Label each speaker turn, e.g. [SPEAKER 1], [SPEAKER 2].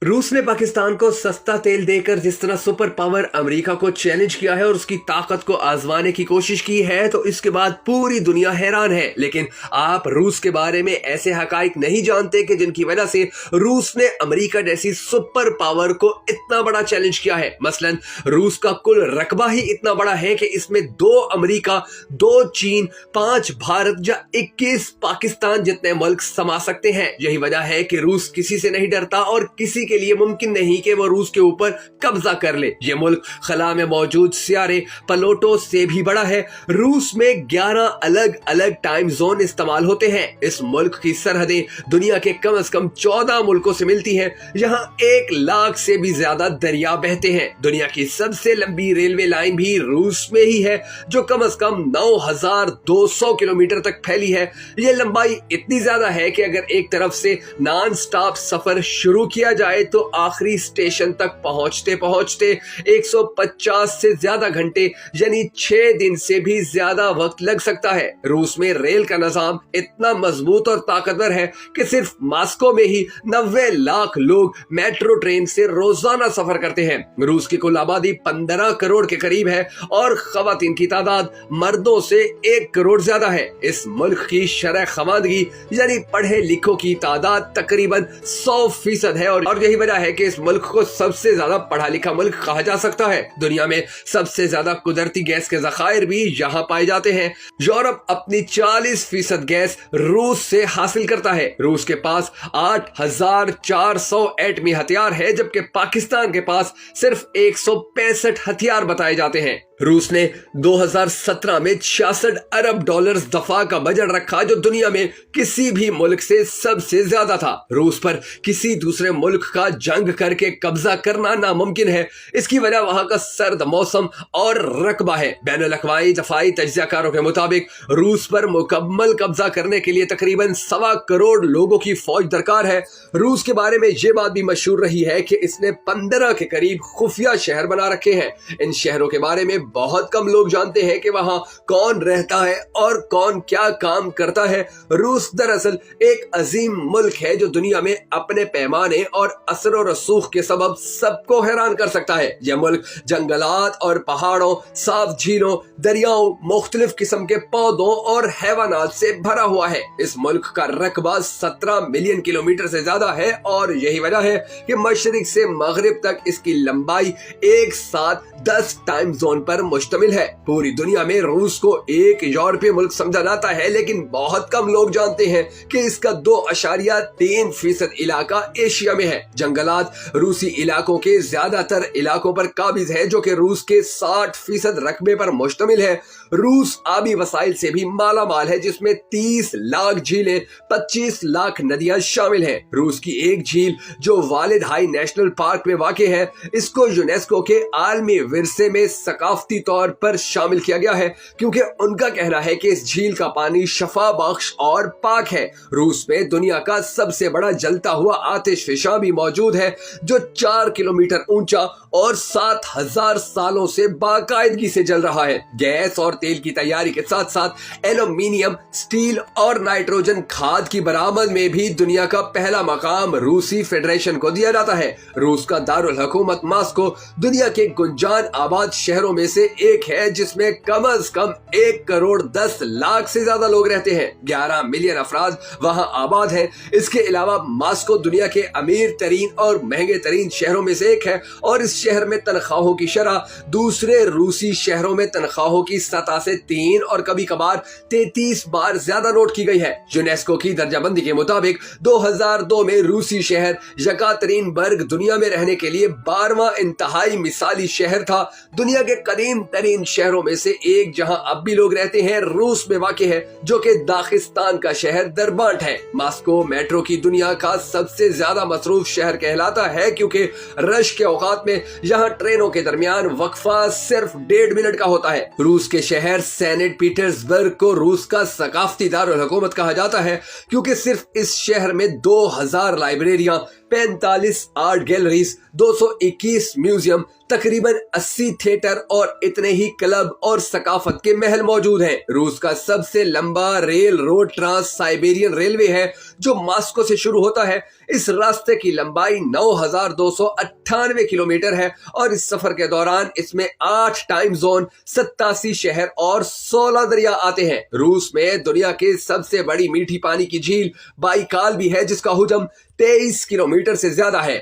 [SPEAKER 1] रूस ने पाकिस्तान को सस्ता तेल देकर जिस तरह सुपर पावर अमेरिका को चैलेंज किया है और उसकी ताकत को आजमाने की कोशिश की है, तो इसके बाद पूरी दुनिया हैरान है। लेकिन आप रूस के बारे में ऐसे हकाइक नहीं जानते कि जिनकी वजह से रूस ने अमेरिका जैसी सुपर पावर को इतना बड़ा चैलेंज किया है। मसलन रूस का कुल रकबा ही इतना बड़ा है कि इसमें 2 अमेरिका, 2 चीन, 5 भारत या 21 पाकिस्तान जितने मुल्क समा सकते हैं। यही वजह है कि रूस किसी से नहीं डरता और किसी के लिए मुमकिन नहीं कि वो रूस के ऊपर कब्जा कर ले। ये मुल्क खला में मौजूद सियारे प्लूटो से भी बड़ा है। रूस में 11 अलग अलग टाइम जोन इस्तेमाल होते हैं। इस मुल्क की सरहदें दुनिया के कम से कम 14 मुल्कों से मिलती हैं। यहाँ 1 लाख से भी ज्यादा दरिया बहते हैं। दुनिया की सबसे लंबी रेलवे लाइन भी रूस में ही है, जो कम से कम 9200 किलोमीटर तक फैली है। ये लंबाई इतनी ज्यादा है कि अगर एक तरफ से नॉन स्टॉप सफर शुरू किया जाए तो आखिरी स्टेशन तक पहुंचते पहुंचते 150 से ज्यादा घंटे यानी 6 दिन से भी ज्यादा वक्त लग सकता है। रूस में रेल का निजाम इतना मजबूत और ताकतवर है कि सिर्फ मॉस्को में ही 90 लाख लोग मेट्रो ट्रेन से रोजाना सफर करते हैं। रूस की कुल आबादी 15 करोड़ के करीब है और खवातीन की तादाद मर्दों से 1 करोड़ ज्यादा है। इस मुल्क की शरह खवानगी यानी पढ़े लिखों की तादाद तकरीबन 100% है और यही वजह है कि इस मुल्क को सबसे ज्यादा पढ़ा लिखा मुल्क कहा जा सकता है। दुनिया में सबसे ज्यादा कुदरती गैस के जखायर भी यहाँ पाए जाते हैं। यूरोप अपनी 40% गैस रूस से हासिल करता है। रूस के पास 8400 एटमी हथियार है, जबकि पाकिस्तान के पास सिर्फ 165 हथियार बताए जाते हैं। रूस ने 2017 में 66 अरब डॉलर दफा का बजट रखा, जो दुनिया में किसी भी मुल्क से सबसे ज्यादा था। रूस पर किसी दूसरे मुल्क का जंग करके कब्जा करना नामुमकिन है। इसकी वजह वहां का सर्द मौसम और रकबा है। बैनुल-अक़वामी दफाई तज्ज़ियाकारों के मुताबिक रूस पर मुकम्मल कब्जा करने के लिए तकरीबन 1.25 करोड़ लोगों की फौज दरकार है। रूस के बारे में ये बात भी मशहूर रही है कि इसने 15 के करीब खुफिया शहर बना रखे हैं। इन शहरों के बारे में बहुत कम लोग जानते हैं कि वहां कौन रहता है और कौन क्या काम करता है। रूस दरअसल एक अजीम मुल्क है जो दुनिया में अपने पैमाने और असर और रसूख के सबब सबको हैरान कर सकता है। यह मुल्क जंगलात और पहाड़ों, साफ झीलों, दरियाओं, मुख्तलिफ किस्म के पौधों और हैवानात से भरा हुआ है। इस मुल्क का रकबा 17 मिलियन किलोमीटर से ज्यादा है और यही वजह है कि मशरिक से मगरिब तक इसकी लंबाई एक साथ 10 टाइम जोन पर मुश्तमिल है। पूरी दुनिया में रूस को एक यूरोपीय मुल्क समझा जाता है, लेकिन बहुत कम लोग जानते हैं कि इसका 2.3% इलाका एशिया में है। जंगलात रूसी इलाकों के ज्यादातर इलाकों पर काबिज है, जो कि रूस के 60% रकबे पर मुश्तमिल है। रूस आबी वसाइल से भी माला माल है, जिसमें 30 लाख झीलें, 25 लाख नदियां शामिल हैं। रूस की एक झील जो वालिद हाई नेशनल पार्क में वाक़ है, इसको यूनेस्को के आलमी विरसे में सकाफती तौर पर शामिल किया गया है, क्योंकि उनका कहना है कि इस झील का पानी शफा बख्श और पाक है। रूस में दुनिया का सबसे बड़ा जलता हुआ आतिशफिशा भी मौजूद है, जो 4 किलोमीटर ऊंचा और 7000 सालों से बाकायदगी से जल रहा है। गैस और तेल की तैयारी के साथ साथ एल्यूमीनियम, स्टील और नाइट्रोजन खाद की बरामद में भी दुनिया का पहला मकाम रूसी फेडरेशन को दिया जाता है। रूस का दारुल हुकूमत मॉस्को दुनिया के गुंजान आबाद शहरों में से एक है, जिसमें कम से कम 1 करोड़ 10 लाख से ज्यादा लोग रहते हैं। 11 मिलियन अफराद वहां आबाद हैं। इसके अलावा मॉस्को दुनिया के अमीर तरीन और महंगे तरीन शहरों में से एक है और इस शहर में तनख्वाहों की शरह दूसरे रूसी शहरों में तनख्वाहों की सतह से 3 और कभी कभार 33 बार ज्यादा नोट की गई है। यूनेस्को की दर्जाबंदी के मुताबिक 2002 में रूसी शहर यकातेरिनबर्ग दुनिया में रहने के लिए 12वां इंतहाई मिसाली शहर था। दुनिया के कदीम तरीन शहरों में से एक जहां अब भी लोग रहते हैं रूस में वाक़ है, जो कि दागिस्तान का शहर दरबांट है। मॉस्को मेट्रो की दुनिया का सबसे ज्यादा मसरूफ शहर कहलाता है, क्योंकि रश के औकात में यहाँ ट्रेनों के दरमियान वक्फा सिर्फ 1.5 मिनट का होता है। रूस के शहर सेंट पीटर्सबर्ग को रूस का सकाफती दारुल हुकूमत कहा जाता है, क्योंकि सिर्फ इस शहर में 2000 लाइब्रेरियां, 45 आर्ट गैलरीज, 221 म्यूजियम, तकरीबन 80 थिएटर और इतने ही क्लब और सकाफत के महल मौजूद हैं। रूस का सबसे लंबा railroad Trans Siberian railway है, جو ماسکو سے شروع ہوتا ہے۔ اس راستے کی لمبائی 9298 کلومیٹر ہے اور اس سفر کے دوران اس میں 8 ٹائم زون، 87 شہر اور 16 دریا آتے ہیں۔ روس میں دنیا کی سب سے بڑی میٹھی پانی کی جھیل بائیکال بھی ہے، جس کا حجم 23 کلومیٹر سے زیادہ ہے۔